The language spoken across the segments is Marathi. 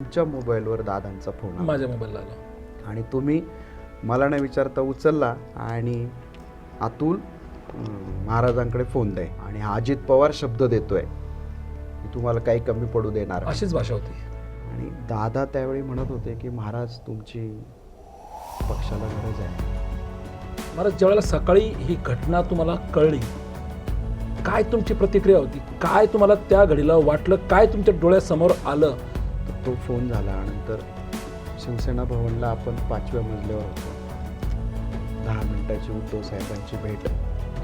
तुमच्या मोबाईलवर दादांचा फोन आला, माझ्या मोबाईलला आला आणि तुम्ही मला न विचारता उचलला आणि अतुल महाराजांकडे फोन दे, आणि अजित पवार शब्द देतोय की तुम्हाला काही कमी पडू देणार नाही. अशीच भाषा होती. आणि दादा त्यावेळी म्हणत होते की महाराज तुमची पक्षाला गरज आहे. मला ज्यावेळेला सकाळी ही घटना तुम्हाला कळली, काय तुमची प्रतिक्रिया होती? काय तुम्हाला त्या घडीला वाटलं? काय तुमच्या डोळ्यासमोर आलं? तर तो फोन झाला, नंतर शिवसेना भवनला आपण 5व्या मजल्यावर होतो. 10 मिनिटाची उद्धव साहेबांची भेट.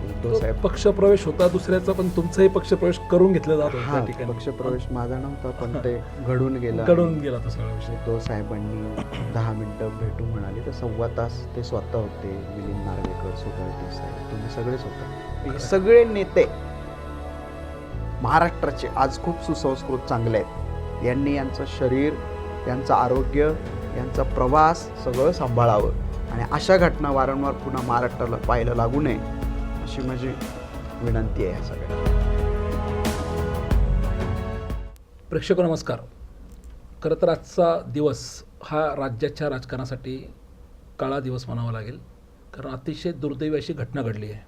उद्धव तो साहेब पक्षप्रवेश होता दुसऱ्याचा, पण तुमचाही पक्षप्रवेश करून घेतला जात होता हा त्या ठिकाणी. पक्षप्रवेश माझा नव्हता, पण ते घडून गेलं. घडून गेला तो सगळा विषय. उद्धव साहेबांनी 10 मिनिटं भेटू म्हणाले, तर 1.25 तास ते स्वतः होते. मिलिंद नार्वेकर, सुभाष देसाई, तुम्ही सगळेच होता. हे सगळे नेते महाराष्ट्राचे आज खूप सुसंस्कृत चांगले आहेत. यांनी यांचं शरीर, यांचं आरोग्य, यांचा प्रवास सगळं सांभाळावं, आणि अशा घटना वारंवार पुन्हा महाराष्ट्राला पाहायला लागू नये अशी माझी विनंती आहे सगळ्या. प्रेक्षक नमस्कार. खरं तर आजचा दिवस हा राज्याच्या राजकारणासाठी काळा दिवस म्हणावा लागेल, कारण अतिशय दुर्दैवी अशी घटना घडली आहे.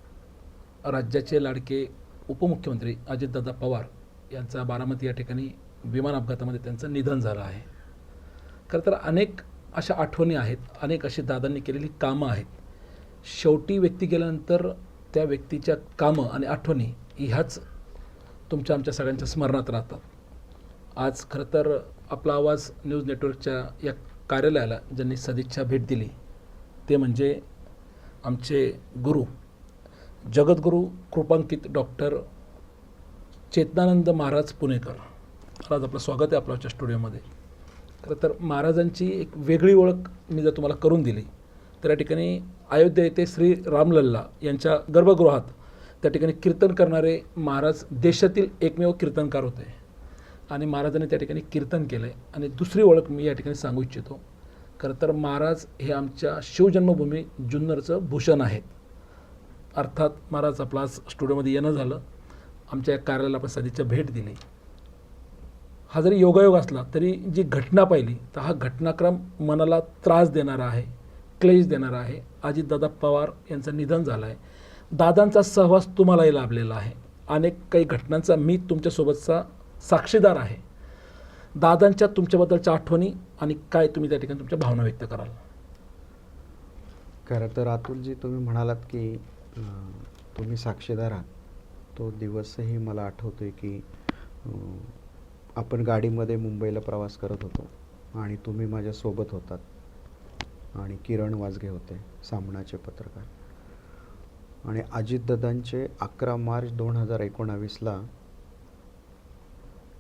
राज्याचे लाडके उपमुख्यमंत्री अजितदादा पवार यांचा बारामती या ठिकाणी विमान अपघातामध्ये त्यांचं निधन झालं आहे. खरं तर अनेक अशा आठवणी आहेत, अनेक अशी दादांनी केलेली कामं आहेत. शेवटी व्यक्ती गेल्यानंतर त्या व्यक्तीच्या कामं आणि आठवणी ह्याच तुमच्या आमच्या सगळ्यांच्या स्मरणात राहतात. आज खरं तर आपला आवाज न्यूज नेटवर्कच्या या कार्यालयाला ज्यांनी सदिच्छा भेट दिली ते म्हणजे आमचे गुरु, जगद्गुरू कृपांकित डॉक्टर चेतनानंद महाराज पुणेकर. आज आपलं स्वागत आहे आपल्या स्टुडिओमध्ये. खरं तर महाराजांची एक वेगळी ओळख मी जर तुम्हाला करून दिली तर या ठिकाणी अयोध्या येथे श्री रामलल्ला यांच्या गर्भगृहात त्या ठिकाणी कीर्तन करणारे महाराज देशातील एकमेव कीर्तनकार होते, आणि महाराजांनी त्या ठिकाणी कीर्तन केलं आहे. आणि दुसरी ओळख मी या ठिकाणी सांगू इच्छितो. खरं तर महाराज हे आमच्या शिवजन्मभूमी जुन्नरचं भूषण आहेत. अर्थात महाराज आपला आज स्टुडिओमध्ये येणं झालं, आमच्या या कार्यालयाला आपण सदिच्छा भेट दिली. हा जरी योगायोग असला तरी जी घटना पाहिली तर हा घटनाक्रम मनाला त्रास देणारा आहे, क्लेश देणारा आहे. अजितदादा पवार यांचं निधन झालं आहे. दादांचा सहवास तुम्हालाही लाभलेला आहे. अनेक काही घटनांचा मी तुमच्यासोबतचा साक्षीदार आहे. दादांच्या तुमच्याबद्दलच्या आठवणी आणि काय तुम्ही त्या ठिकाणी तुमच्या भावना व्यक्त कराल? खरं तर अतुलजी, तुम्ही म्हणालात की तुम्ही साक्षीदार आहात. तो दिवसही मला आठवतोय की आपण गाडीमध्ये मुंबईला प्रवास करत होतो आणि तुम्ही माझ्यासोबत होतात, आणि किरण वाजगे होते सामनाचे पत्रकार. आणि अजितदादांचे 11 मार्च 2019ला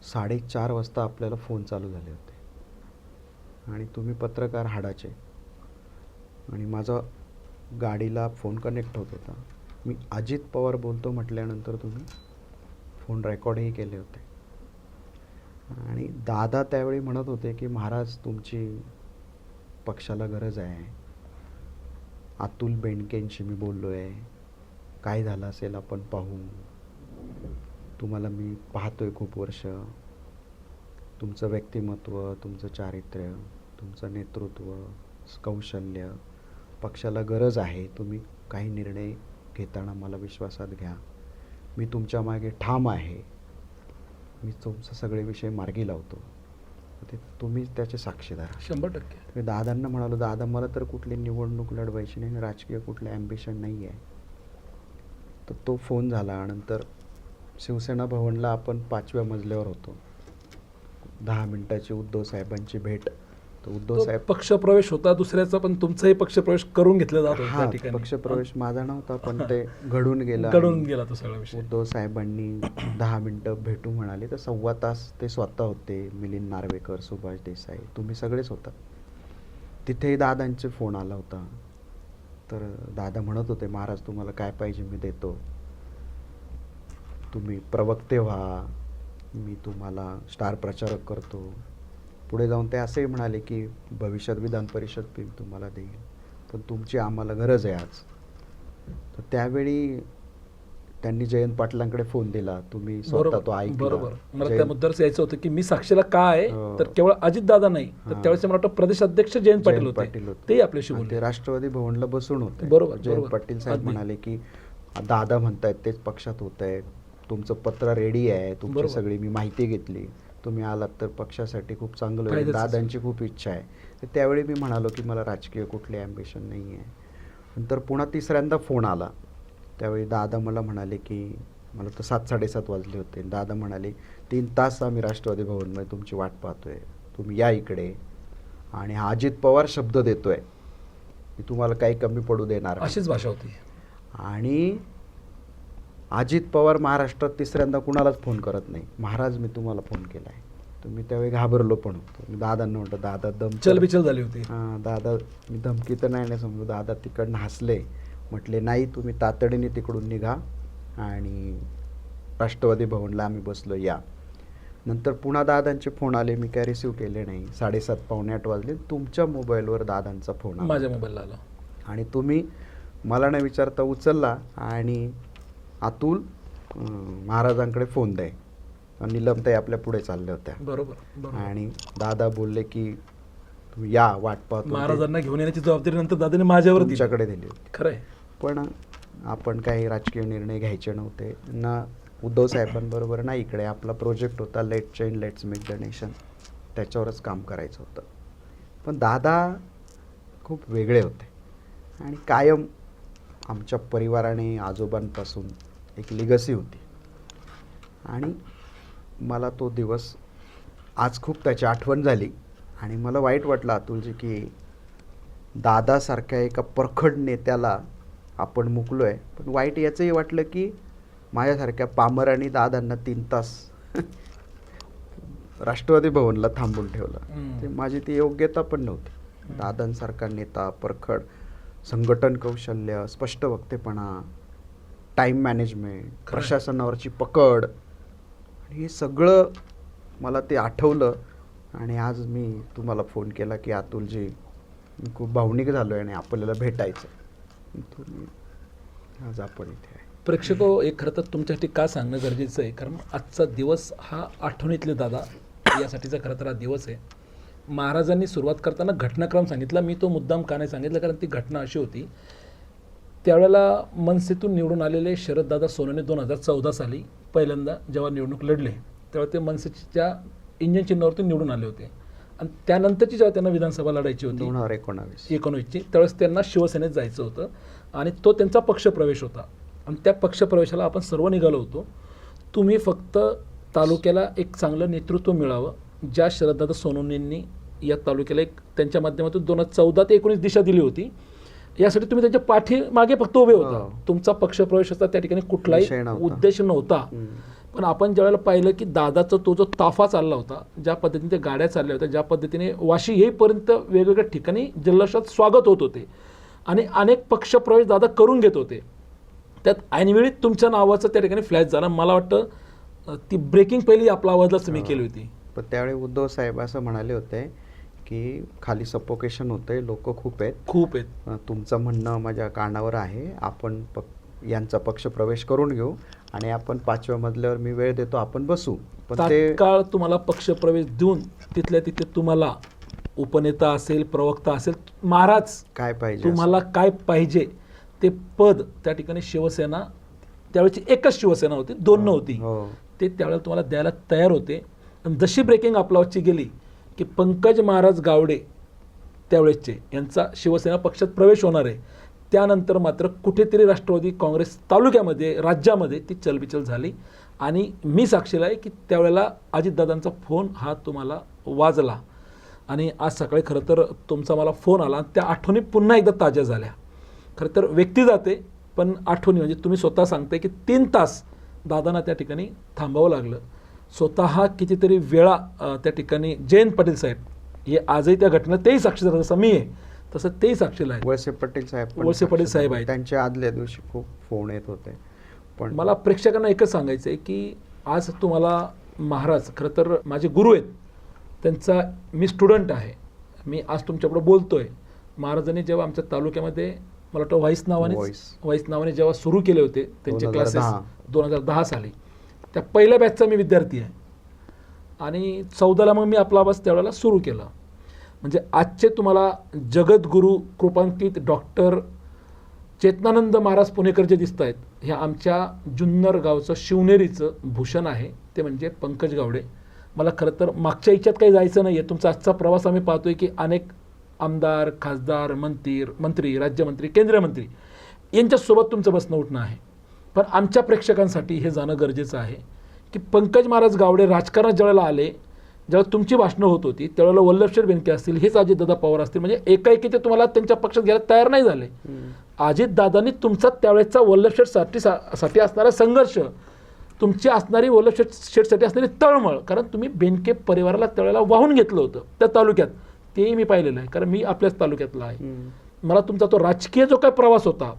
4:30 वाजता आपल्याला फोन चालू झाले होते, आणि तुम्ही पत्रकार हाडाचे, आणि माझा गाडीला फोन कनेक्ट होत होता. मी अजित पवार बोलतो म्हटल्यानंतर तुम्ही फोन रेकॉर्डही केले होते. आणि दादा त्यावेळी म्हणत होते की महाराज तुमची पक्षाला गरज आहे. अतुल बेनकेंशी मी बोललो आहे, काय झालं असेल आपण पाहू, तुम्हाला मी पाहतोय खूप वर्ष, तुमचं व्यक्तिमत्व, तुमचं चारित्र्य, तुमचं नेतृत्व, कौशल्य, पक्षाला गरज आहे. तुम्ही काही निर्णय घेताना मला विश्वासात घ्या, मी तुमच्या मागे ठाम आहे, मी तुमचे सगळे विषय मार्गी लावतो. ते तुम्ही त्याचे साक्षीदार. 100%. मी दादांना म्हणालो, दादा मला तर कुठली निवडणूक लढवायची नाही, राजकीय कुठलं ॲम्बिशन नाही आहे. तर तो फोन झाला, नंतर शिवसेना भवनला आपण 5व्या मजल्यावर होतो. 10 मिनिटाची उद्धव साहेबांची भेट. तर उद्धव साहेब पक्षप्रवेश होता दुसऱ्याचा, पण तुमचाही पक्षप्रवेश करून घेतला जात होता त्या ठिकाणी. पक्षप्रवेश माझा नव्हता, पण ते घडून गेलं. घडून गेला तो सगळा विषय. उद्धव साहेबांनी 10 मिनिटं भेटू म्हणाले, तर 1.25 तास ते स्वतः होते. मिलिंद नार्वेकर, सुभाष देसाई, तुम्ही सगळेच होता. तिथेही दादांचे फोन आला होता. तर दादा म्हणत होते, महाराज तुम्हाला काय पाहिजे मी देतो, तुम्ही प्रवक्ते व्हा, मी तुम्हाला स्टार प्रचारक करतो. पुढे जाऊन ते असेही म्हणाले की भविष्यात विधान परिषद मी तुम्हाला देईल, पण तुमची आम्हाला गरज आहे आज. तर त्यावेळी त्यांनी जयंत पाटलांकडे फोन दिला, तुम्ही स्वतः तो ऐकला. बरोबर. मला त्या जयंत- मुद्द्यावर यायचं होतं की मी साक्षीला का आहे हो. तर केवळ अजितदादा नाही तर हां. त्यावेळेस मला वाटतं प्रदेश अध्यक्ष जयंत पाटील जयंत पाटील होते, होते. तेही आपल्याशी आणि बोलले. ते राष्ट्रवादी भवनला बसून होते. बरोबर, जयंत बरोबर. पाटील साहेब अगदी. म्हणाले की दादा म्हणतायत तेच पक्षात होत आहे, तुमचं पत्र रेडी आहे, तुमची बरोबर. सगळी मी माहिती घेतली, तुम्ही आलात तर पक्षासाठी खूप चांगलं होईल, फायद्याचं दादांची खूप इच्छा आहे. तर त्यावेळी मी म्हणालो की मला राजकीय कुठली ॲम्बिशन नाही आहे. नंतर पुन्हा तिसऱ्यांदा फोन आला, त्यावेळी दादा मला म्हणाले की मला तर 7-7:30 वाजले होते. दादा म्हणाले 3 तास आम्ही राष्ट्रवादी भवनमध्ये तुमची वाट पाहतोय, तुम्ही या इकडे. आणि हा अजित पवार शब्द देतोय की तुम्हाला काही कमी पडू देणार नाही. अशीच भाषा होती. आणि अजित पवार महाराष्ट्रात तिसऱ्यांदा कुणालाच फोन करत नाही. महाराज मी तुम्हाला फोन केला आहे. तुम्ही त्यावेळी घाबरलो पण होतो. मी दादांना म्हटलं दादा दम चलबिचल झाली होती. हां दादा मी धमकी तर नाही समजू. दादा तिकडनं हसले, म्हटले नाही तुम्ही तातडीने तिकडून निघा आणि राष्ट्रवादी भवनला आम्ही बसलो या. नंतर पुन्हा दादांचे फोन आले, मी काय रिसीव्ह केले नाही. 7:30-7:45 वाजले. तुमच्या मोबाईलवर दादांचा फोन आला माझ्या मोबाईलला आला. आणि तुम्ही मला न विचारता उचलला आणि अतुल महाराजांकडे फोन द्याय. नीलमताई आपल्या पुढे चालल्या होत्या बरोबर बरोबर. आणि दादा बोलले की तुम्ही या, वाट पाहतो. महाराजांना घेऊन येण्याची जबाबदारी नंतर दादाने माझ्यावर दिली. तुमच्याकडे दिली होती. खरंय. पण आपण काही राजकीय निर्णय घ्यायचे नव्हते ना. उद्धव साहेबांबरोबर ना इकडे आपला प्रोजेक्ट होता let change let's make the nation, त्याच्यावरच काम करायचं होतं. पण दादा खूप वेगळे होते आणि कायम आमच्या परिवाराने आजोबांपासून एक लिगसी होती. आणि मला तो दिवस आज खूप त्याची आठवण झाली आणि मला वाईट वाटलं अतुलजी की दादासारख्या एका परखड नेत्याला आपण मुकलो आहे. पण वाईट याचंही वाटलं की माझ्यासारख्या पामरांनी दादांना 3 तास राष्ट्रवादी भवनला थांबून ठेवलं. ते माझी ती योग्यता पण नव्हती. दादांसारखा नेता, परखड संघटन कौशल्य, स्पष्ट वक्तेपणा, टाईम मॅनेजमेंट, प्रशासनावरची पकड, हे सगळं मला ते आठवलं. आणि आज मी तुम्हाला फोन केला की अतुलजी मी खूप भावनिक झालो आहे आणि आपल्याला भेटायचं. तुम्ही आज आपण इथे आहे. प्रेक्षको, एक खरं तर तुमच्यासाठी का सांगणं गरजेचं आहे, कारण आजचा दिवस हा आठवणीतले दादा यासाठीचा खरं तर हा दिवस आहे. महाराजांनी सुरुवात करताना घटनाक्रम सांगितला. मी तो मुद्दाम का नाही सांगितलं, कारण ती घटना अशी होती. त्यावेळेला मनसेतून निवडून आलेले शरददादा सोनवणे 2014 साली पहिल्यांदा जेव्हा निवडणूक लढले तेव्हा ते मनसेच्या इंजन चिन्हावरती निवडून आले होते. आणि त्यानंतरची जेव्हा त्यांना विधानसभा लढायची होती 2019ची, त्यावेळेस त्यांना शिवसेनेत जायचं होतं आणि तो त्यांचा पक्षप्रवेश होता. आणि त्या पक्षप्रवेशाला आपण सर्व निघालो होतो. तुम्ही फक्त तालुक्याला एक चांगलं नेतृत्व मिळावं, ज्या शरददादा सोनवणेंनी या तालुक्याला एक त्यांच्या माध्यमातून 2014 ते 2019 दिशा दिली होती, यासाठी तुम्ही त्यांच्या पाठीमागे फक्त उभे होता. तुमचा पक्षप्रवेशाचा त्या ठिकाणी कुठलाही उद्देश नव्हता. पण आपण ज्यावेळेला पाहिलं की दादाचा तो जो ताफा चालला होता, ज्या पद्धतीने त्या गाड्या चालल्या होत्या, ज्या पद्धतीने वाशी येईपर्यंत वेगवेगळ्या ठिकाणी जल्लोषात स्वागत होत होते आणि अनेक पक्षप्रवेश दादा करून घेत होते, त्यात ऐनवेळी तुमच्या नावाचं त्या ठिकाणी फ्लॅश झाला. मला वाटतं ती ब्रेकिंग पहिली आपला आवाजलाच तुम्ही केली होती. पण त्यावेळी उद्धव साहेब असं म्हणाले होते की खाली सफोकेशन होतंय, लोक खूप आहेत, तुमचं म्हणणं माझ्या कानावर आहे, आपण यांचा पक्ष प्रवेश करून घेऊ आणि आपण 5व्या मजल्यावर मी वेळ देतो, आपण बसू. पण तात्काळ तुम्हाला पक्षप्रवेश देऊन तिथल्या तिथे तुम्हाला उपनेता असेल, प्रवक्ता असेल, महाराज काय पाहिजे, तुम्हाला काय पाहिजे ते पद त्या ठिकाणी शिवसेना, त्यावेळेची एकच शिवसेना होती, 2 नव्हती, ते त्यावेळेला तुम्हाला द्यायला तयार होते. आणि जशी ब्रेकिंग आपल्यावरची गेली की पंकज महाराज गावडे त्यावेळेसचे यांचा शिवसेना पक्षात प्रवेश होणार आहे, त्यानंतर मात्र कुठेतरी राष्ट्रवादी काँग्रेस तालुक्यामध्ये, राज्यामध्ये ती चलबिचल झाली. आणि मी साक्षीला आहे की त्यावेळेला अजितदादांचा फोन हा तुम्हाला वाजला आणि आज सकाळी खरं तर तुमचा मला फोन आला. त्या आठवणी पुन्हा एकदा ताज्या झाल्या. खरं तर व्यक्ती जाते पण आठवणी, म्हणजे तुम्ही स्वतः सांगताय की 3 तास दादांना त्या ठिकाणी थांबावं लागलं. स्वतः कितीतरी वेळा त्या ठिकाणी जयंत पाटील साहेब हे आजही त्या घटनेत तेही साक्षीदार, जसं मी आहे तसं तेही साक्षीला आहे. वळसे पाटील साहेब आहेत. त्यांच्या आदल्या दिवशी खूप फोन येत होते. पण मला प्रेक्षकांना एकच सांगायचं आहे की आज तुम्हाला महाराज खरं तर माझे गुरु आहेत, त्यांचा मी स्टुडंट आहे. मी आज तुमच्यापुढं बोलतोय. महाराजांनी जेव्हा आमच्या तालुक्यामध्ये मला वाटतं व्हाईस नावाने जेव्हा सुरू केले होते त्यांचे 2010. क्लासेस 2010 साली, त्या पहिल्या बॅचचा मी विद्यार्थी आहे आणि 14ला मग मी आपला अभ्यास त्यावेळेला सुरू केला. म्हणजे आजचे तुम्हाला जगद्गुरू कृपांकित डॉक्टर चेतनानंद महाराज पुणेकर जे दिसत आहेत, हे आमच्या जुन्नर गावचं शिवनेरीचं भूषण आहे, ते म्हणजे पंकज गावडे. मला खरं तर मागच्या इच्छात काही जायचं नाही आहे. तुमचा आजचा प्रवास आम्ही पाहतोय की अनेक आमदार, खासदार, मंत्री, राज्यमंत्री, केंद्रीय मंत्री यांच्यासोबत तुमचं बसणं उठणं आहे. पण आमच्या प्रेक्षकांसाठी हे जाणं गरजेचं आहे की पंकज महाराज गावडे राजकारणात ज्यावेळेला आले, जेव्हा तुमची भाषणं होत होती त्यावेळेला वल्लभशेठ बेनके असतील, हेच अजितदादा पवार असतील, म्हणजे एकाएकी ते तुम्हाला त्यांच्या पक्षात घ्यायला तयार नाही झाले. अजितदादांनी तुमचा त्यावेळेचा वल्लभशेठसाठी असणारा संघर्ष, तुमची असणारी वल्लभशेठसाठी असणारी तळमळ, कारण तुम्ही बेनके परिवाराला त्यावेळेला वाहून घेतलं होतं त्या तालुक्यात, तेही मी पाहिलेलं आहे, कारण मी आपल्याच तालुक्यातला आहे. मला तुमचा तो राजकीय जो काय प्रवास होता,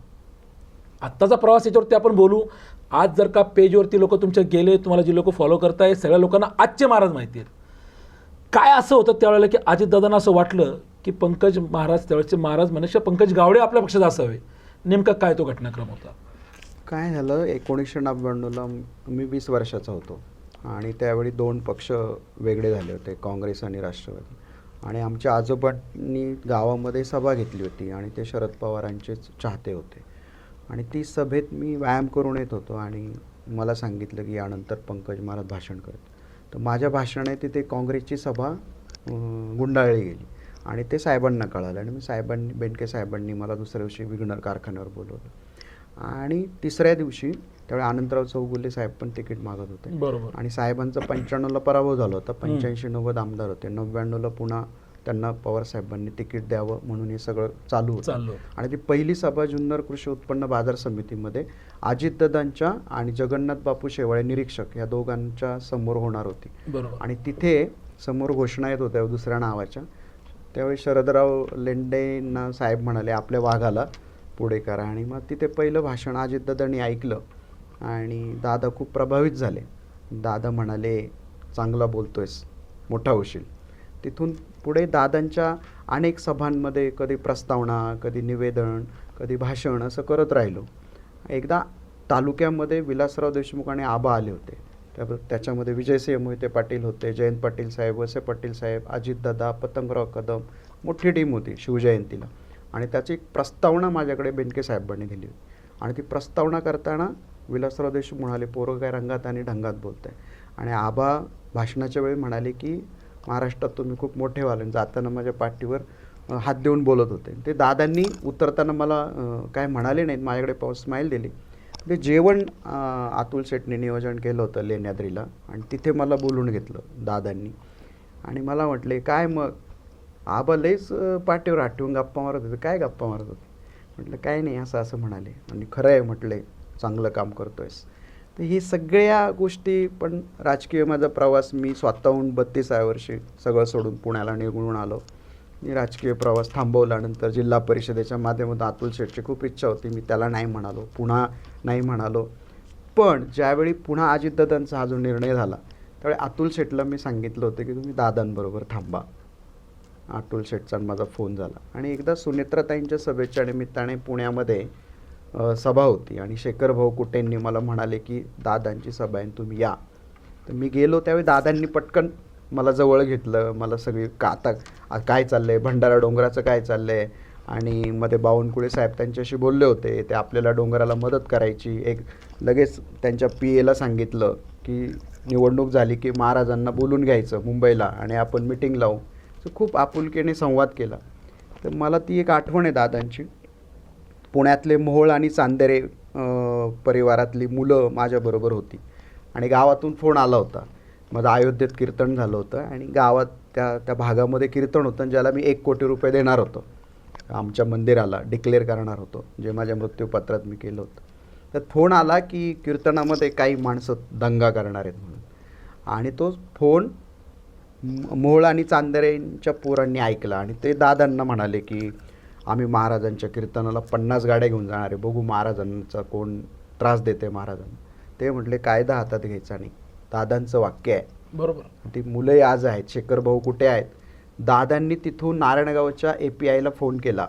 आत्ताचा प्रवास याच्यावरती आपण बोलू. आज जर का पेजवरती लोक तुमच्या गेले, तुम्हाला जे लोक फॉलो करताय, सगळ्या लोकांना आजचे महाराज माहिती आहेत. काय असं होतं त्यावेळेला की अजितदादांना असं वाटलं की पंकज महाराज, त्यावेळेचे महाराज मनुष्य पंकज गावडे आपल्या पक्षात असावे? नेमका काय तो घटनाक्रम होता? काय झालं, 1999ला मी 20 वर्षाचा होतो आणि त्यावेळी 2 पक्ष वेगळे झाले होते, काँग्रेस आणि राष्ट्रवादी. आणि आमच्या आजोबांनी गावामध्ये सभा घेतली होती आणि ते शरद पवारांचेच चाहते होते. आणि ती सभेत मी व्यायाम करून येत होतो आणि मला सांगितलं की यानंतर पंकज महाराज भाषण करत. तर माझ्या भाषणाने तिथे काँग्रेसची सभा गुंडाळली गेली आणि ते साहेबांना कळालं आणि बेनके साहेबांनी मला दुसऱ्या दिवशी विघ्नर कारखान्यावर बोलवलं. आणि तिसऱ्या दिवशी त्यावेळी आनंदराव चौगुले साहेब पण तिकीट मागत होते. बरोबर. आणि साहेबांचा 95ला पराभव झाला होता, 85-90 आमदार होते, 99ला पुन्हा त्यांना पवार साहेबांनी तिकीट द्यावं म्हणून हे सगळं चालू होतं. आणि ती पहिली सभा जुन्नर कृषी उत्पन्न बाजार समितीमध्ये अजितदादांच्या आणि जगन्नाथ बापू शेवाळे निरीक्षक या दोघांच्या समोर होणार होती. बरोबर. आणि तिथे समोर घोषणा येत होत्या दुसऱ्या नावाच्या. त्यावेळी शरदराव लेंडेंना साहेब म्हणाले आपल्या वाघाला पुढे करा. आणि मग तिथे पहिलं भाषण अजितदादांनी ऐकलं आणि दादा खूप प्रभावित झाले. दादा म्हणाले चांगला बोलतोयस, मोठा होशील. तिथून पुढे दादांच्या अनेक सभांमध्ये कधी प्रस्तावना, कधी निवेदन, कधी भाषण असं करत राहिलो. एकदा तालुक्यामध्ये विलासराव देशमुख आणि आबा आले होते. त्याच्यामध्ये विजयसिंह मोहिते पाटील होते, जयंत पाटील साहेब, वसे पाटील साहेब, अजितदादा, पतंगराव कदम, मोठी टीम होती शिवजयंतीला. आणि त्याची एक प्रस्तावना माझ्याकडे बेनके साहेबांनी दिली होती. आणि ती प्रस्तावना करताना विलासराव देशमुख म्हणाले पोरं काय रंगात आणि ढंगात बोलत आहे. आणि आबा भाषणाच्या वेळी म्हणाले की महाराष्ट्रात तुम्ही खूप मोठे व्हाल. जाताना माझ्या पाठीवर हात देऊन बोलत होते. ते दादांनी उतरताना मला काय म्हणाले नाहीत, माझ्याकडे स्माईल दिली. ते जेवण अतुल शेटने नियोजन केलं होतं लेण्याद्रीला आणि तिथे मला बोलून घेतलं दादांनी. आणि मला म्हटले काय मग आबा लईच पाठीवर हात ठेवून गप्पा मारत होते, काय गप्पा मारत होते? म्हटलं काय नाही, असं म्हणाले. आणि खरं आहे म्हटले, चांगलं काम करतोयस. तर ही सगळ्या गोष्टी, पण राजकीय माझा प्रवास मी स्वतःहून 32व्या वर्षी सगळं सोडून पुण्याला निघून आलो. मी राजकीय प्रवास थांबवल्यानंतर जिल्हा परिषदेच्या माध्यमातून अतुल शेटची खूप इच्छा होती, मी त्याला नाही म्हणालो, पुन्हा नाही म्हणालो. पण ज्यावेळी पुन्हा अजितदादांचा हा जो निर्णय झाला त्यावेळी अतुल शेटला मी सांगितलं होतं की तुम्ही दादांबरोबर थांबा. अतुल शेटचा माझा फोन झाला. आणि एकदा सुनेत्राताईंच्या सभेच्या निमित्ताने पुण्यामध्ये सभा होती आणि शेखर भाऊ कुटेंनी मला म्हणाले की दादांची सभा आहे तुम्ही या. तर मी गेलो. त्यावेळी दादांनी पटकन मला जवळ घेतलं. मला सगळी आता काय चाललं आहे, भंडारा डोंगराचं काय चाललं आहे. आणि मध्ये बावनकुळे साहेब त्यांच्याशी बोलले होते, ते आपल्याला डोंगराला मदत करायची. एक लगेच त्यांच्या PA ला सांगितलं की निवडणूक झाली की महाराजांना बोलून घ्यायचं मुंबईला आणि आपण मिटिंग लावू. तर खूप आपुलकीने संवाद केला. तर मला ती एक आठवण आहे दादांची. पुण्यातले मोहोळ आणि चांदेरे परिवारातली मुलं माझ्याबरोबर होती आणि गावातून फोन आला होता. माझं अयोध्येत कीर्तन झालं होतं आणि गावात त्या भागामध्ये कीर्तन होतं ज्याला मी 1 कोटी रुपये देणार होतो, आमच्या मंदिराला डिक्लेअर करणार होतो, जे माझ्या मृत्यूपत्रात मी केलं होतं. तर फोन आला की कीर्तनामध्ये काही माणसं दंगा करणार आहेत म्हणून. आणि तो फोन मोहोळ आणि चांदेरेंच्या पोरांनी ऐकला आणि ते दादांना म्हणाले की आम्ही महाराजांच्या कीर्तनाला 50 गाड्या घेऊन जाणार आहे, बघू महाराजांचा कोण त्रास देते महाराजांना. ते म्हटले कायदा हातात घ्यायचा नाही. दादांचं वाक्य आहे. बरोबर. ती मुलंही आज आहेत, शेखर भाऊ कुठे आहेत. दादांनी तिथून नारायणगावच्या API ला फोन केला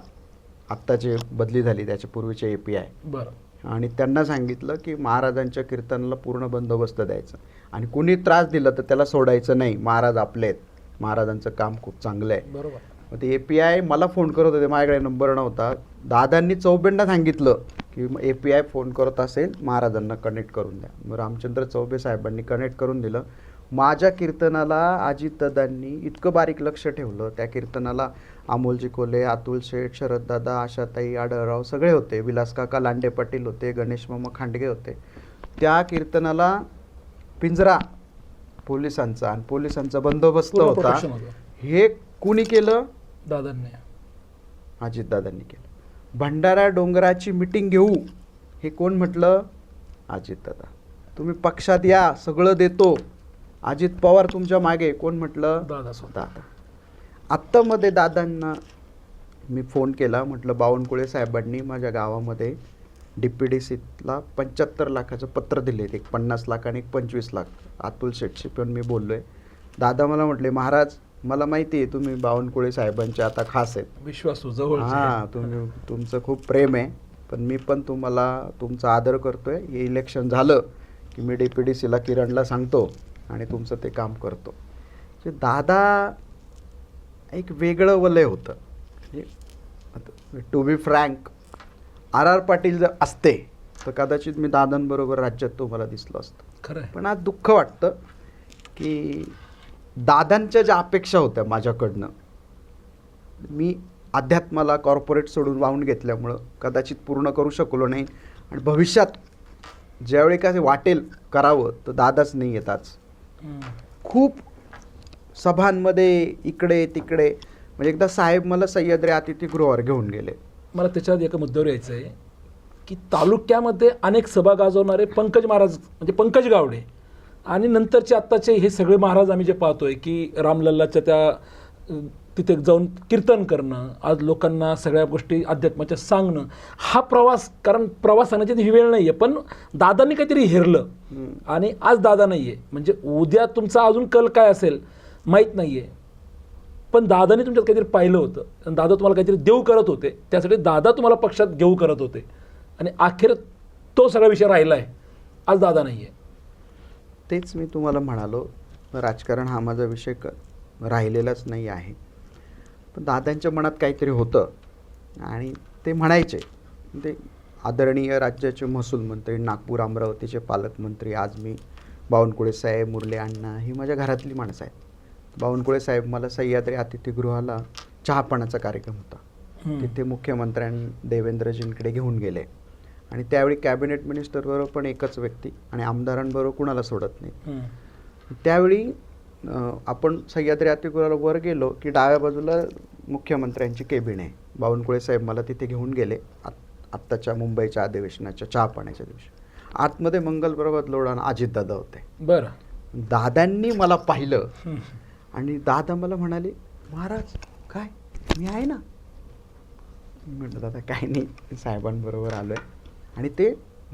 आत्ताची बदली झाली त्याच्या पूर्वीचे API, बरं. आणि त्यांना सांगितलं की महाराजांच्या कीर्तनाला पूर्ण बंदोबस्त द्यायचा आणि कुणी त्रास दिला तर त्याला सोडायचं नाही, महाराज आपले आहेत, महाराजांचं काम खूप चांगलं आहे. बरोबर. मग ते API मला फोन करत होते, माझ्याकडे नंबर नव्हता. दादांनी चौबेंना सांगितलं की API फोन करत असेल महाराजांना कनेक्ट करून द्या. मग रामचंद्र चौबे साहेबांनी कनेक्ट करून दिलं. माझ्या कीर्तनाला अजितदादांनी इतकं बारीक लक्ष ठेवलं. त्या कीर्तनाला अमोलजी कोले, अतुल शेठ, शरददादा, आशाताई, आढळराव सगळे होते, विलास काका लांडे पाटील होते, गणेश मामा खांडगे होते. त्या कीर्तनाला पिंजरा पोलिसांचा आणि पोलिसांचा बंदोबस्त पूर्ण होता. protection होतं. हे कुणी केलं? दादांनी. अजितदादांनी केलं. भंडारा डोंगराची मीटिंग घेऊ हे कोण म्हटलं? अजितदादा. तुम्ही पक्षात या, सगळं देतो, अजित पवार तुमच्या मागे, कोण म्हटलं? दादा स्वतः. दादा. आत्ता मध्ये दादांना मी फोन केला, म्हटलं बावनकुळे साहेबांनी माझ्या गावामध्ये DPDCला 75 लाखाचं पत्र दिले, एक 50 लाख आणि एक 25 लाख. अतुल शेठशी पण मी बोललो आहे. दादा मला म्हटले, महाराज मला माहिती आहे तुम्ही बावनकुळे साहेबांचे आता खास आहेत, विश्वासू जवळ. हां, तुमचं खूप प्रेम आहे, पण मी पण तुम्हाला तुमचा आदर करतोय. हे इलेक्शन झालं की मी DPDCला किरणला सांगतो आणि तुमचं ते काम करतो. जे दादा एक वेगळं वलय होतं. To be frank, RR Patil जर असते तर कदाचित मी दादांबरोबर राज्यात तुम्हाला दिसलो असतो. खरं आहे. पण आज दुःख वाटतं की दादांच्या ज्या अपेक्षा होत्या माझ्याकडनं, मी अध्यात्माला कॉर्पोरेट सोडून वाहून घेतल्यामुळं कदाचित पूर्ण करू शकलो नाही. आणि भविष्यात ज्यावेळी काय वाटेल करावं तर दादाच नाही येत आज. खूप सभांमध्ये इकडे तिकडे, म्हणजे एकदा साहेब मला सह्याद्री अतिथीगृहावर घेऊन गेले. मला त्याच्यात एका मुद्द्यावर यायचं आहे की तालुक्यामध्ये अनेक सभा गाजवणारे पंकज महाराज म्हणजे पंकज गावडे आणि नंतरचे आत्ताचे हे सगळे महाराज आम्ही जे पाहतोय की रामलल्लाच्या त्या तिथे जाऊन कीर्तन करणं, आज लोकांना सगळ्या गोष्टी अध्यात्माच्या सांगणं, हा प्रवास, कारण प्रवास सांगण्याची ही वेळ नाही आहे, पण दादांनी काहीतरी हेरलं आणि आज दादा नाही आहे. म्हणजे उद्या तुमचा अजून कल काय असेल माहीत नाही आहे, पण दादाने तुमच्यात काहीतरी पाहिलं होतं आणि दादा तुम्हाला काहीतरी देऊ करत होते, त्यासाठी दादा तुम्हाला पक्षात घेऊ करत होते आणि अखेर तो सगळा विषय राहिला आहे. आज दादा नाही आहे. तेच मी तुम्हाला म्हणालो, राजकारण हा माझा विषय राहिलेलाच नाही आहे. पण दादांच्या मनात काहीतरी होतं आणि ते म्हणायचे. ते आदरणीय राज्याचे महसूल मंत्री, नागपूर अमरावतीचे पालकमंत्री, आज मी बावनकुळे साहेब, मुरले अण्णा ही माझ्या घरातली माणसं आहेत. बावनकुळे साहेब मला सह्याद्री अतिथीगृहाला चहापाण्याचा कार्यक्रम होता, तिथे मुख्यमंत्र्यांनी देवेंद्रजींकडे घेऊन गेले आणि त्यावेळी कॅबिनेट मिनिस्टरबरोबर पण एकच व्यक्ती आणि आमदारांबरोबर कुणाला सोडत नाही. त्यावेळी आपण सह्याद्री अतिथीगृहाला वर गेलो की डाव्या बाजूला मुख्यमंत्र्यांची केबिन आहे. बावनकुळे साहेब मला तिथे घेऊन गेले आत्ताच्या मुंबईच्या अधिवेशनाच्या चहापाण्याच्या दिवशी. आतमध्ये मंगलप्रभात लोढा आणि अजितदादा होते. बरं. दादांनी मला पाहिलं आणि दादा मला म्हणाले, महाराज काय, मी आहे ना. म्हटलं दादा काय नाही, साहेबांबरोबर आलो आहे. आणि ते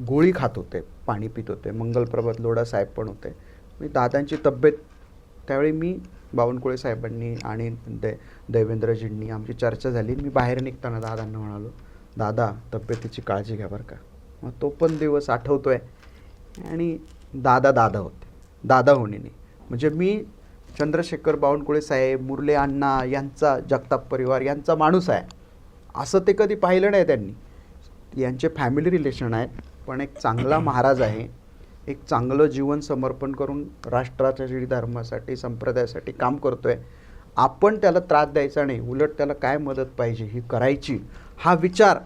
गोळी खात होते, पाणी पित होते. मंगलप्रभात लोढा साहेब पण होते. मी दादांची तब्येत, त्यावेळी मी बावनकुळे साहेबांनी आणि देवेंद्रजींनी आमची चर्चा झाली. मी बाहेर निघताना दादांना म्हणालो, दादा तब्येतीची काळजी घ्या बरं का. मग तो पण दिवस आठवतो आहे. आणि दादा होते, दादा होणे नाही. म्हणजे मी चंद्रशेखर बावनकुळे साहेब, मुरले अण्णा यांचा, जगताप परिवार यांचा माणूस आहे असं ते कधी पाहिलं नाही त्यांनी. यांचे फॅमिली रिलेशन आहेत, पण एक चांगला महाराज आहे, एक चांगलं जीवन समर्पण करून राष्ट्राच्या धर्मासाठी, संप्रदायासाठी काम करतो आहे. आपण त्याला त्रास द्यायचा नाही, उलट त्याला काय मदत पाहिजे ही करायची. हा विचार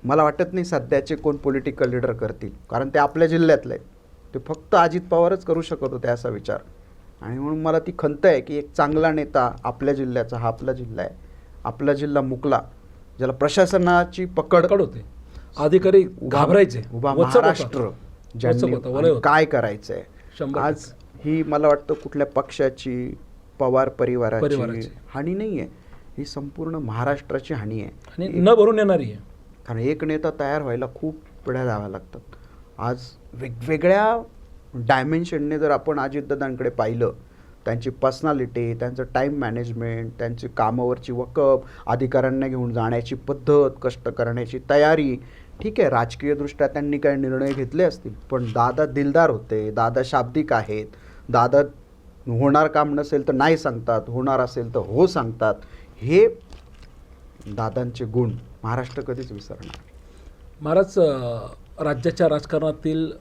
मला वाटत नाही सध्याचे कोण पॉलिटिकल लीडर करतील, कारण ते आपल्या जिल्ह्यातले आहेत. ते फक्त अजित पवारच करू शकत होते असा विचार. आणि म्हणून मला ती खंत आहे की एक चांगला नेता आपल्या जिल्ह्याचा, हा आपला जिल्हा आहे, आपला जिल्हा मुकला, ज्याला प्रशासनाची पकड होते, अधिकारी घाबरायचे, उभा महाराष्ट्र ज्यांनी काय करायचंय. आज ही मला वाटतं कुठल्या पक्षाची, पवार परिवाराची हानी नाही आहे, ही संपूर्ण महाराष्ट्राची हानी आहे आणि न भरून येणारी आहे. कारण एक नेता तयार व्हायला खूप पिढ्या जाव्या लागतात. आज वेगवेगळ्या डायमेन्शनने जर आपण अजितदादांकडे पाहिलं त्यांची पर्सनॅलिटी, त्यांचं टाईम मॅनेजमेंट, त्यांची कामावरची वकफ, अधिकाऱ्यांना घेऊन जाण्याची पद्धत, कष्ट करण्याची तयारी. ठीक आहे, राजकीयदृष्ट्या त्यांनी काही निर्णय घेतले असतील, पण दादा दिलदार होते, दादा शाब्दिक आहेत, दादा होणार काम नसेल तर नाही सांगतात, होणार असेल तर हो सांगतात. हे दादांचे गुण महाराष्ट्र कधीच विसरणार. महाराज, राज्याच्या राजकारणातील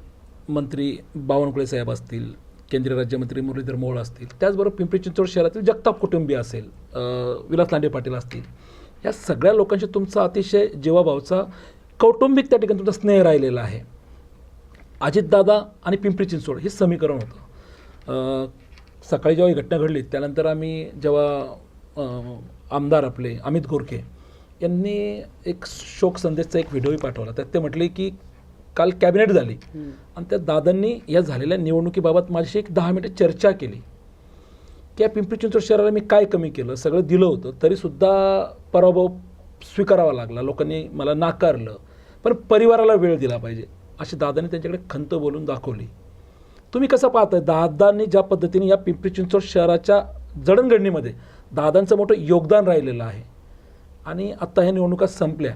मंत्री बावनकुळे साहेब असतील, केंद्रीय राज्यमंत्री मुरलीधर मोहोळ असतील, त्याचबरोबर पिंपरी चिंचवड शहरातील जगताप कुटुंबीय असेल, विलास लांडे पाटील असतील, या सगळ्या लोकांशी तुमचा अतिशय जीवाभावचा कौटुंबिक त्या ठिकाणी तुमचा स्नेह राहिलेला आहे. अजितदादा आणि पिंपरी चिंचवड हे समीकरण होतं. सकाळी जेव्हा ही घटना घडली त्यानंतर आम्ही जेव्हा आमदार आपले अमित गोरखे यांनी एक शोक संदेशचा एक व्हिडिओही पाठवला. त्यात ते म्हटले की काल कॅबिनेट झाली आणि त्या दादांनी या झालेल्या निवडणुकीबाबत माझ्याशी एक 10 मिनिटं चर्चा केली की या पिंपरी चिंचवड शहराला मी काय कमी केलं, सगळं दिलं होतं तरीसुद्धा पराभव स्वीकारावा लागला, लोकांनी मला नाकारलं, पण परिवाराला वेळ दिला पाहिजे अशी दादांनी त्यांच्याकडे खंत बोलून दाखवली. तुम्ही कसं पाहताय, दादांनी ज्या पद्धतीने या पिंपरी चिंचवड शहराच्या जडणघडणीमध्ये दादांचं मोठं योगदान राहिलेलं आहे आणि आत्ता ह्या निवडणुका संपल्या,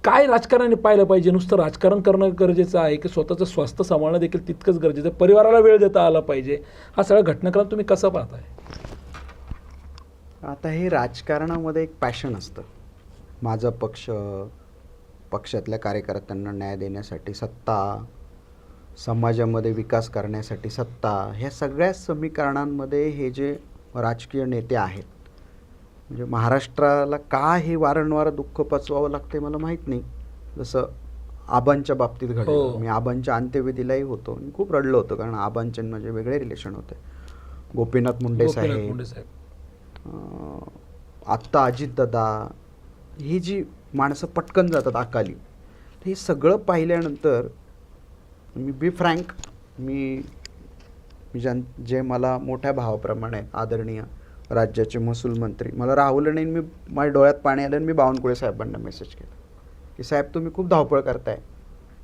काय राजकारणाने पाहिलं पाहिजे? नुसतं राजकारण करणं गरजेचं आहे की स्वतःचं स्वास्थ्य सांभाळणं देखील तितकंच गरजेचं आहे, परिवाराला वेळ देता आला पाहिजे? हा सगळा घटनाक्रम तुम्ही कसा पाहताय? आता हे राजकारणामध्ये एक पॅशन असतं. माझा पक्ष, पक्षातल्या कार्यकर्त्यांना न्याय देण्यासाठी सत्ता, समाजामध्ये विकास करण्यासाठी सत्ता, ह्या सगळ्या समीकरणांमध्ये हे जे राजकीय नेते आहेत, म्हणजे महाराष्ट्राला का हे वारंवार दुःख पचवावं लागते मला माहीत नाही. जसं आबांच्या बाबतीत घडलं, मी आबांच्या अंत्यविधीलाही होतो, खूप रडलो होतो, कारण आबांचे म्हणजे वेगळे रिलेशन होते. गोपीनाथ मुंडे साहेब, आत्ता अजितदादा, ही जी माणसं पटकन जातात अकाली, हे सगळं पाहिल्यानंतर मी बी फ्रँक, मी जे मला मोठ्या भावाप्रमाणे आदरणीय राज्याचे महसूल मंत्री, मला राहुल नाही, मी माझ्या डोळ्यात पाणी आलं आणि मी बावनकुळे साहेबांना मेसेज केला की साहेब तुम्ही खूप धावपळ करताय,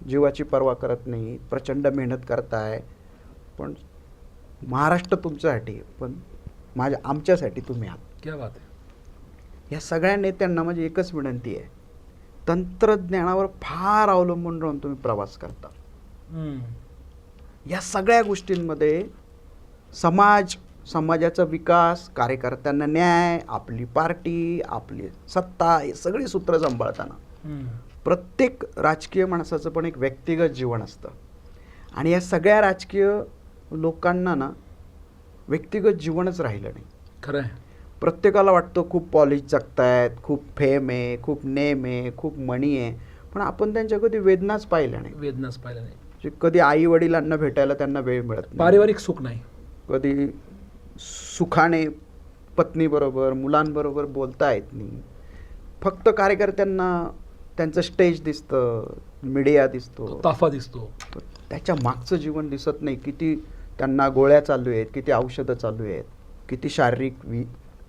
जीवाची पर्वा करत नाही, प्रचंड मेहनत करताय, पण महाराष्ट्र तुमच्यासाठी आहे, पण आमच्यासाठी तुम्ही आहात. क्या बात आहे. या सगळ्या नेत्यांना माझी एकच विनंती आहे, तंत्रज्ञानावर फार अवलंबून राहून तुम्ही प्रवास करता. या सगळ्या गोष्टींमध्ये समाजाचा विकास, कार्यकर्त्यांना न्याय, आपली पार्टी, आपली सत्ता, हे सगळी सूत्र सांभाळताना प्रत्येक राजकीय माणसाचं पण एक व्यक्तिगत जीवन असतं. आणि या सगळ्या राजकीय लोकांना ना व्यक्तिगत जीवनच राहिलं नाही. खरं आहे. प्रत्येकाला वाटतं खूप पॉलिश जगतायत, खूप फेम आहे, खूप नेम आहे, खूप मनी आहे, पण आपण त्यांच्या कधी वेदनाच पाहिल्या नाही. वेदनाच पाहिलं नाही. कधी आई वडिलांना भेटायला त्यांना वेळ मिळत नाही, पारिवारिक सुख नाही, कधी सुखाने पत्नीबरोबर, मुलांबरोबर बोलता येत नाही. फक्त कार्यकर्त्यांना त्यांचं स्टेज दिसतं, मीडिया दिसतो, ताफा दिसतो, त्याच्या मागचं जीवन दिसत नाही. किती त्यांना गोळ्या चालू आहेत, किती औषधं चालू आहेत, किती शारीरिक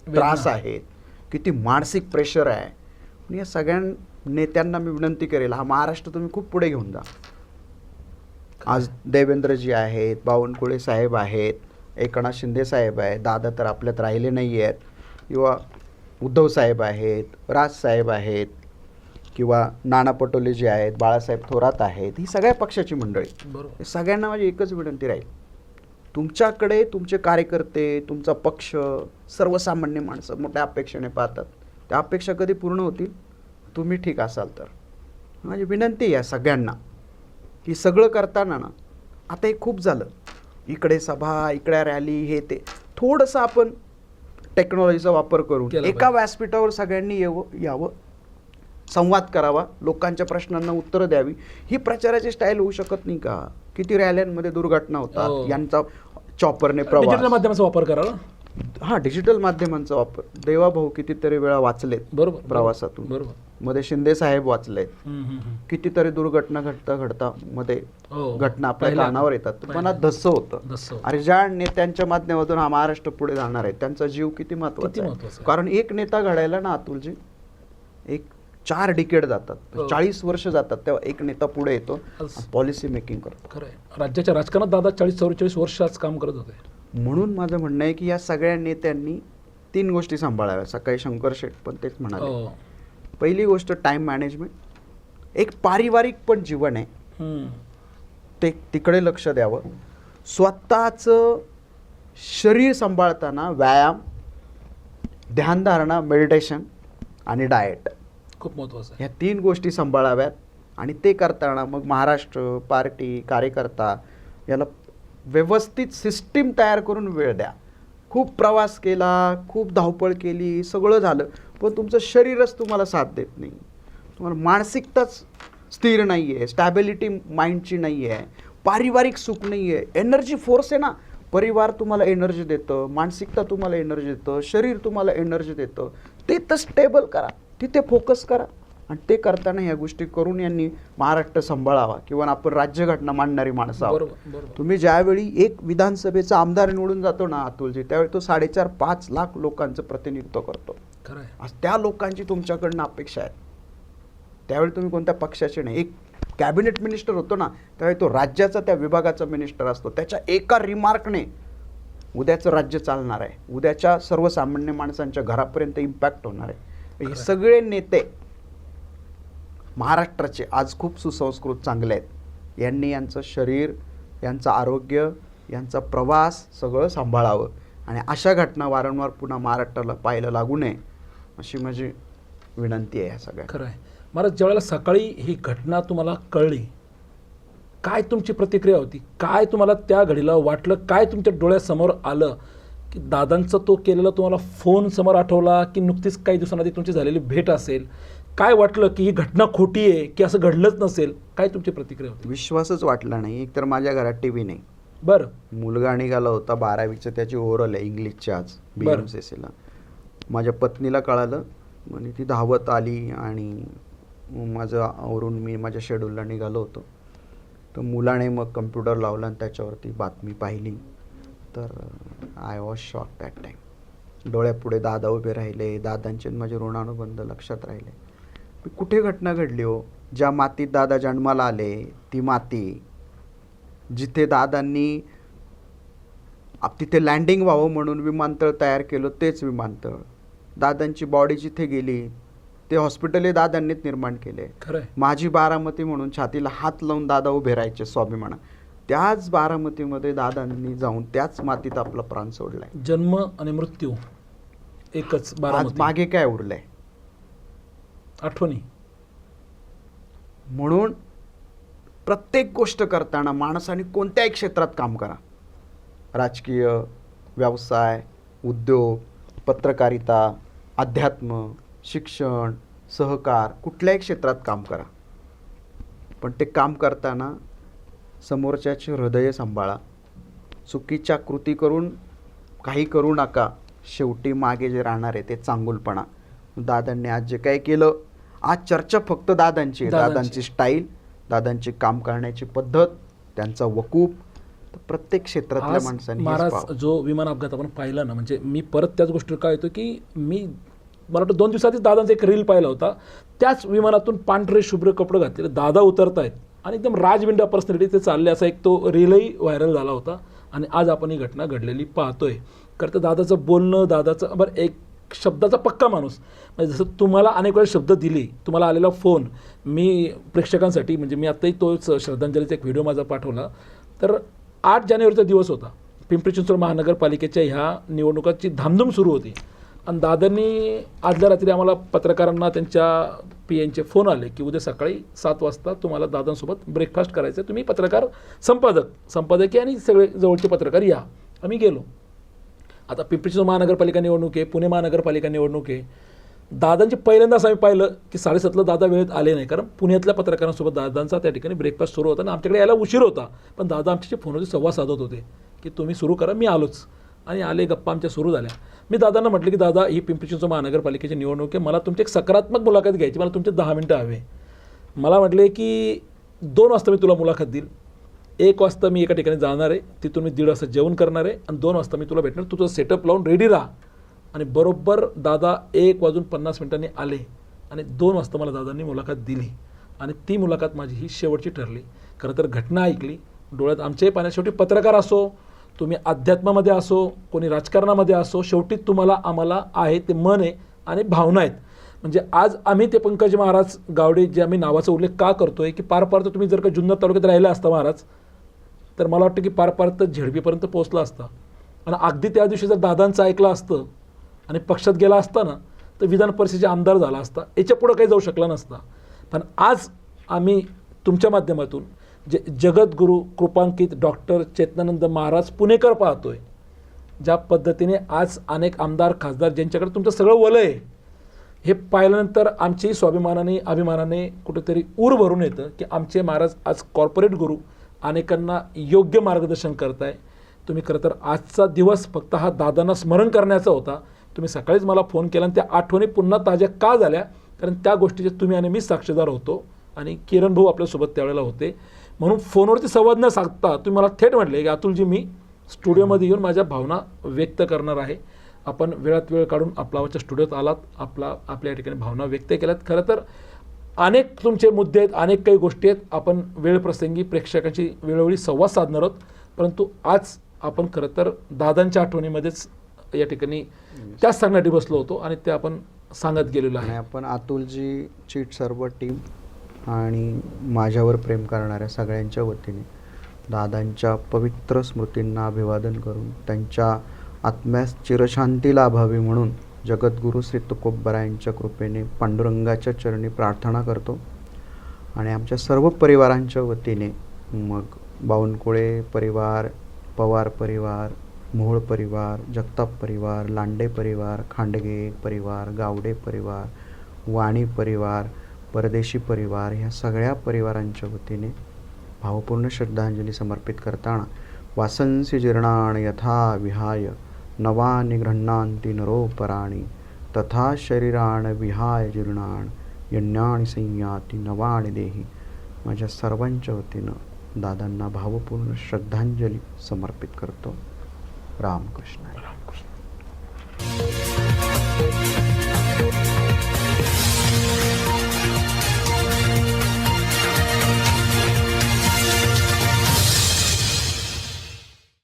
त्रास आहेत, किती मानसिक प्रेशर आहे. आणि या सगळ्या नेत्यांना मी विनंती करेल, हा महाराष्ट्र तुम्ही खूप पुढे घेऊन जा. आज देवेंद्रजी आहेत, बावनकुळे साहेब आहेत, एकनाथ शिंदे साहेब आहेत, दादा तर आपल्यात राहिले नाही आहेत, किंवा उद्धव साहेब आहेत, राजसाहेब आहेत, किंवा नाना पटोले जे आहेत, बाळासाहेब थोरात आहेत, ही सगळ्या पक्षाची मंडळी. बरोबर. सगळ्यांना माझी एकच विनंती राहील, तुमच्याकडे तुमचे कार्यकर्ते, तुमचा पक्ष, सर्वसामान्य माणसं मोठ्या अपेक्षेने पाहतात. त्या अपेक्षा कधी पूर्ण होतील? तुम्ही ठीक असाल तर. माझी विनंती आहे सगळ्यांना की सगळं करताना ना, आता हे खूप झालं, इकडे सभा, इकडे रॅली, हे ते, थोडंसं आपण टेक्नॉलॉजीचा वापर करून एका व्यासपीठावर सगळ्यांनी यावं, संवाद करावा, लोकांच्या प्रश्नांना उत्तरं द्यावी. ही प्रचाराची स्टाईल होऊ शकत नाही का? किती रॅल्यांमध्ये दुर्घटना होतात, यांचा चॉपरने प्रवास, डिजिटल माध्यमाचा वापर करा. हां, डिजिटल माध्यमांचा वापर. देवाभाऊ कितीतरी वेळा वाचलेत बरोबर प्रवासातून, बरोबर. मध्ये शिंदे साहेब वाचलेत, कितीतरी दुर्घटना घडता मध्ये घटना आपल्या कानावर येतात, मनात धस्स होतं. अरे ज्या नेत्यांच्या माध्यमातून हा महाराष्ट्र पुढे जाणार आहे त्यांचा जीव किती महत्वाचा आहे. कारण एक नेता घडायला ना अतुलजी, एक 4 डिकेड जातात, 40 वर्ष जातात, तेव्हा एक नेता पुढे येतो, पॉलिसी मेकिंग करतो. खरं आहे. राज्याच्या राजकारणात दादा 40-44 वर्ष आज काम करत होते. म्हणून माझं म्हणणं आहे की या सगळ्या नेत्यांनी 3 गोष्टी सांभाळाव्या. सकाळी शंकर शेठ पण तेच म्हणाले. हो. पहिली गोष्ट टाईम मॅनेजमेंट. एक पारिवारिक पण जीवन आहे, हम्म. ते तिकडे लक्ष द्यावं. स्वतःचं शरीर सांभाळताना व्यायाम, ध्यानधारणा, मेडिटेशन आणि डाएट, खूप महत्त्वाचं आहे. ह्या 3 गोष्टी सांभाळाव्यात. आणि ते करताना मग महाराष्ट्र, पार्टी, कार्यकर्ता याला व्यवस्थित सिस्टीम तयार करून वेळ द्या. खूप प्रवास केला, खूप धावपळ केली, सगळं झालं, पण तुमचं शरीरच तुम्हाला साथ देत नाही. तुम्हाला मानसिकताच स्थिर नाही आहे, स्टॅबिलिटी माइंडची नाही आहे, पारिवारिक सुख नाही आहे. एनर्जी फोर्स आहे ना, परिवार तुम्हाला एनर्जी देतं, मानसिकता तुम्हाला एनर्जी देतं, शरीर तुम्हाला एनर्जी देतं. ते तर स्टेबल करा, तिथे फोकस करा. आणि ते करताना ह्या गोष्टी करून यांनी महाराष्ट्र सांभाळावा. किंवा आपण राज्यघटना मांडणारी माणसं आहोत. बरोबर बरोबर. तुम्ही ज्यावेळी एक विधानसभेचा आमदार निवडून जातो ना अतुलजी, त्यावेळी तो 4.5-5 लाख लोकांचं प्रतिनिधित्व करतो. खरं आहे. आज त्या लोकांची तुमच्याकडनं अपेक्षा आहे. त्यावेळी तुम्ही कोणत्या पक्षाचे नाही. एक कॅबिनेट मिनिस्टर होतो ना, त्यावेळी तो राज्याचा त्या विभागाचा मिनिस्टर असतो. त्याच्या एका रिमार्कने उद्याचं राज्य चालणार आहे, उद्याच्या सर्वसामान्य माणसांच्या घरापर्यंत इम्पॅक्ट होणार आहे. हे सगळे नेते महाराष्ट्राचे आज खूप सुसंस्कृत चांगले आहेत. यांनी यांचं शरीर, यांचं आरोग्य, यांचा प्रवास सगळं सांभाळावं. आणि अशा घटना वारंवार पुन्हा महाराष्ट्राला पाहायला लागू नये अशी माझी विनंती आहे. ह्या सगळ्या खरं आहे. महाराज, ज्यावेळेला सकाळी ही घटना तुम्हाला कळली, काय तुमची प्रतिक्रिया होती? काय तुम्हाला त्या घडीला वाटलं? काय तुमच्या डोळ्यासमोर आलं? की दादांचा तो केलेला तुम्हाला फोन समोर आठवला, की नुकतीच काही दिवसांआधी तुमची झालेली भेट असेल? काय वाटलं की ही घटना खोटी आहे, की असं घडलंच नसेल? काय तुमची प्रतिक्रिया होती? विश्वासच वाटला नाही. एकतर माझ्या घरात टी.व्ही नाही. बरं. मुलगा निघाला होता 12वीचं, त्याची ओव्हरऑल आहे इंग्लिशची आज बरं. BMCCला. माझ्या पत्नीला कळालं आणि ती धावत आली आणि माझं आवरून मी माझ्या शेड्यूलला निघालो होतो. तर मुलाने मग कम्प्युटर लावला आणि त्याच्यावरती बातमी पाहिली. तर I was shock that time. डोळ्यापुढे दादा उभे राहिले, दादांचे आणि माझे ऋणानुबंध लक्षात राहिले. कुठे घटना घडली हो? ज्या मातीत दादा जन्माला आले ती माती, जिथे दादांनी तिथे लँडिंग व्हावं म्हणून विमानतळ तयार केलं तेच विमानतळ, दादांची बॉडी जिथे गेली ते हॉस्पिटल दादांनीच निर्माण केले. खरं आहे. माझी बारामती म्हणून छातीला हात लावून दादा उभे राहायचे स्वाभिमाना. त्याच बारामतीमध्ये दादांनी जाऊन त्याच मातीत आपला प्राण सोडलाय. जन्म आणि मृत्यू एकच. आज बारामती. मागे काय उरलंय? आठवणी. म्हणून प्रत्येक गोष्ट करताना माणसाने कोणत्याही क्षेत्रात काम करा, राजकीय, व्यवसाय, उद्योग, पत्रकारिता, अध्यात्म, शिक्षण, सहकार, कुठल्याही क्षेत्रात काम करा. पण ते काम करताना समोरच्याचे हृदय सांभाळा. चुकीच्या कृती करून काही करू नका. शेवटी मागे जे राहणार आहे ते चांगुलपणा. दादांनी आज जे काही केलं, आज चर्चा फक्त दादांची आहे. दादांची स्टाईल, दादांची काम करण्याची पद्धत, त्यांचा वकूफ. तर प्रत्येक क्षेत्रातल्या आज माणसांनी हेच महाराज, पाहावं. जो विमान अपघात आपण पाहिला ना, म्हणजे मी परत त्याच गोष्टीवर काय येतो की मला वाटतं 2 दिवसाआधीच दादांचा एक रील पाहिला होता. त्याच विमानातून पांढरे शुभ्र कपडे घातलेले दादा उतरतायत आणि एकदम राजविंडा पर्सनॅलिटी ते चालले, असा एक तो रीलही व्हायरल झाला होता. आणि आज आपण ही घटना घडलेली पाहतोय. खरं तर दादाचं बोलणं, दादाचं बरं एक शब्दाचा पक्का माणूस. म्हणजे जसं तुम्हाला अनेक वेळा शब्द दिली, तुम्हाला आलेला फोन मी प्रेक्षकांसाठी, म्हणजे मी आत्ताही तोच श्रद्धांजलीचा एक व्हिडिओ माझा पाठवला. तर 8 जानेवारीचा दिवस होता. पिंपरी चिंचवड महानगरपालिकेच्या ह्या निवडणुकाची धामधूम सुरू होती. आणि दादांनी आदल्या रात्री आम्हाला पत्रकारांना त्यांच्या PNचे फोन आले की उद्या सकाळी 7 वाजता तुम्हाला दादांसोबत ब्रेकफास्ट करायचं आहे, तुम्ही पत्रकार, संपादकीय आणि सगळे जवळचे पत्रकार या. आम्ही गेलो. आता पिंपरी चिंचवड महानगरपालिका निवडणूक आहे, पुणे महानगरपालिका निवडणूक आहे. दादांची पहिल्यांदाच आम्ही पाहिलं की 7:30ला दादा वेळेत आले नाही, कारण पुण्यातल्या पत्रकारांसोबत दादांचा त्या ठिकाणी ब्रेकफास्ट सुरू होता आणि आमच्याकडे यायला उशीर होता. पण दादा आमच्याशी फोनवरती संवाद साधत होते की तुम्ही सुरू करा, मी आलोच. आणि आले, गप्पा आमच्या सुरू झाल्या. मी दादांना म्हटलं की दादा, ही पिंपरी चिंचवड महानगरपालिकेची निवडणूक आहे, मला तुमची एक सकारात्मक मुलाखत घ्यायची, मला तुमचे 10 मिनटं हवे. मला म्हटले की 2 वाजता मी तुला मुलाखत देईल, 1 वाजता मी एका ठिकाणी जाणार आहे, तिथून मी 1:30 वाजता जेवण करणार आहे आणि 2 वाजता मी तुला भेटणार, तुझं सेटअप लावून रेडी राहा. आणि बरोबर दादा 1:50 आले आणि 2 वाजता मला दादांनी मुलाखत दिली. आणि ती मुलाखत माझी ही शेवटची ठरली. खरं तर घटना ऐकली, डोळ्यात आमच्याही पाण्यात. शेवटी पत्रकार असो, तुम्ही अध्यात्मामध्ये असो, कोणी राजकारणामध्ये असो, शेवटी तुम्हाला आम्हाला आहे ते मन आहे आणि भावना आहेत. म्हणजे आज आम्ही ते पंकज महाराज गावडे जे आम्ही नावाचा उल्लेख का करतोय की पार तर तुम्ही जर का जुन्नर तालुक्यात राहिला असता महाराज, तर मला वाटतं की पार तर झेडपीपर्यंत पोहोचला असता. आणि अगदी त्या दिवशी जर दादांचं ऐकलं असतं आणि पक्षात गेला असता ना, तर विधान परिषदेचे आमदार झाला असता, याच्या पुढं काही जाऊ शकला नसता. पण आज आम्ही तुमच्या माध्यमातून जे जगद्गुरू कृपांकित डॉक्टर चेतनानंद महाराज पुणेकर पाहतोय, ज्या पद्धतीने आज अनेक आमदार खासदार ज्यांच्याकडे तुमचं सगळं वलय आहे, हे पाहिल्यानंतर आमची स्वाभिमानाने अभिमानाने कुठेतरी ऊर भरून येतं की आमचे महाराज आज कॉर्पोरेट गुरु अनेकांना योग्य मार्गदर्शन करताय. तुम्ही खरं तर आजचा दिवस फक्त हा दादांना स्मरण करण्याचा होता. तुम्ही सकाळीच मला फोन केला आणि त्या आठवणी पुन्हा ताज्या का झाल्या, कारण त्या गोष्टीचे तुम्ही आणि मी साक्षीदार होतो आणि किरण भाऊ आपल्यासोबत त्यावेळेला होते. म्हणून फोनवरती संवाद न साधता तुम्ही मला थेट म्हटले की अतुलजी मी स्टुडिओमध्ये येऊन माझ्या भावना व्यक्त करणार आहे. आपण वेळात वेळ काढून आपल्याच्या स्टुडिओत आलात, आपल्या ठिकाणी भावना व्यक्त केल्यात. खरं तर अनेक तुमचे मुद्दे आहेत, अनेक काही गोष्टी आहेत. आपण वेळ प्रसंगी प्रेक्षकांची वेळोवेळी संवाद साधणार आहोत, परंतु आज आपण खरं तर दादांच्या आठवणीमध्येच या ठिकाणी त्याच सांगण्यासाठी बसलो होतो आणि ते आपण सांगत गेलेलो आणि आहे. आपण अतुलजी सर्व टीम आणि माझ्यावर प्रेम करणाऱ्या सगळ्यांच्या वतीने दादांच्या पवित्र स्मृतींना अभिवादन करून त्यांच्या आत्म्यास चिरशांती लाभावी म्हणून जगद्गुरू श्री तुकोबरायांच्या कृपेने पांडुरंगाच्या चरणी प्रार्थना करतो. आणि आमच्या सर्व परिवारांच्या वतीने मग बावनकुळे परिवार, पवार परिवार, मोहोळ परिवार, जगताप परिवार, लांडे परिवार, खांडगे परिवार, गावडे परिवार, वाणी परिवार, परदेशी परिवार, ह्या सगळ्या परिवारांच्या वतीने भावपूर्ण श्रद्धांजली समर्पित करताना वासंसी जीर्णान यथा विहाय नवानि गृह्णान्ति नरोपराणि तथा शरीराण विहाय जीर्णान यज्ञानि संयाति नवानि देही, माझ्या सर्वांच्या वतीनं दादांना भावपूर्ण श्रद्धांजली समर्पित करतो. रामकृष्ण.